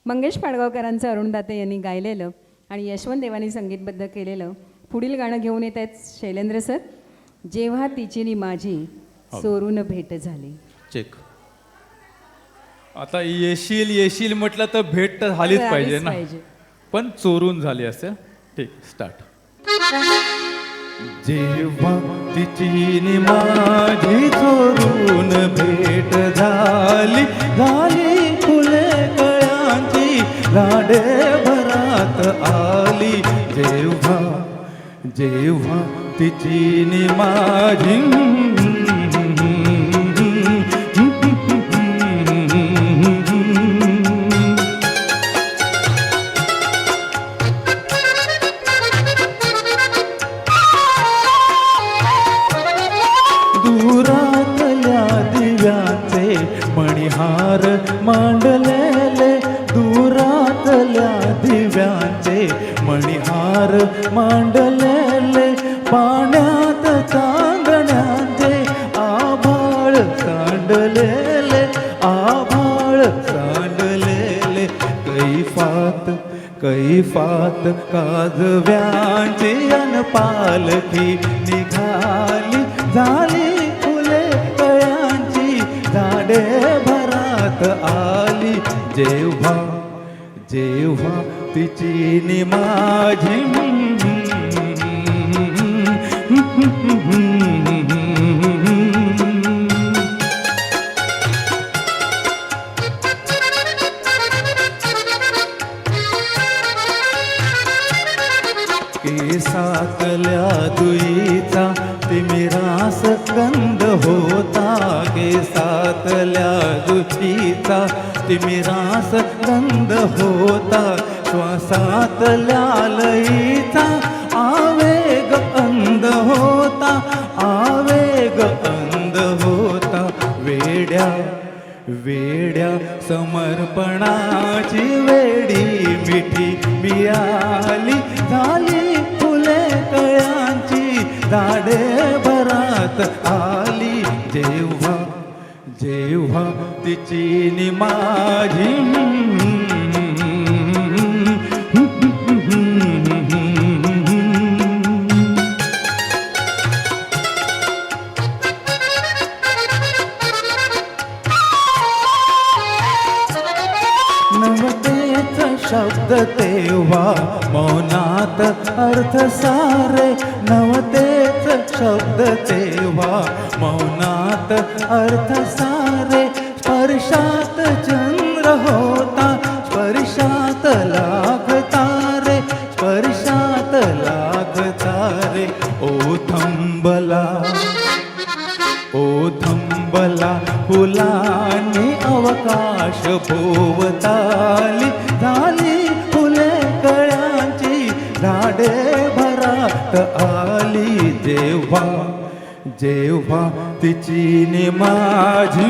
मंगेश पाडगावकरांचं अरुणदाते यांनी गायलेलं आणि यशवंत देवानी संगीतबद्ध केलेलं पुढील गाणं घेऊन येत आहेत शैलेंद्र सर. जेव्हा तिची नि माझी चोरून भेट झाली. चेक. आता येशील येशील म्हटलं तर भेट तर झालीच पाहिजे ना, पण चोरून झाली असेल. ठीक, स्टार्ट. जेव्हा तिची नि माझी चोरून भेट झाली, झाली फुले कळ्यांची लाडे भरात आली. जेव्हा जेव्हा तिची नि माझी दुरातल्या दिव्याचे मणिहार मांडलेले, दुरातल्या दिव्याचे मणिहार मांडलेले, पाण्यात चांदण्याचे आभाळ सांडलेले, आभाळ सांडलेले. कैफात कैफात काजव्यांची अन पालखी निघाली, झाली फुले कळ्यांची झाडे भरात आली. जेव्हा जेव्हा तिची नि माझी केसातल्या दुईचा तिमिरास गंध होता, केसातल्या दुईचा तिमिरास गंध होता, श्वासातल्या लईचा आवेग अंध होता, आवेग अंध होता. वेड्या वेड्या समर्पणाची वेडी मिठी मिळाली, झाली फुले कळ्यांची झाडे भरात आली. जेव्हा जेव्हा तिची नि माझी नवतेच शब्द तेव्हा मौनात अर्थ सारे, नवतेच शब्द तेव्हा मौनात अर्थ सारे. स्पर्शात चंद्र होता, स्पर्शात लाख तारे, स्पर्शात लाख तारे. ओ थंबला ओ थंबला फुलांनी अवकाश भोवताली, झाली फुले कळ्यांची झाडे भरात आली. जेव्हा जेव्हा तिची नि माझी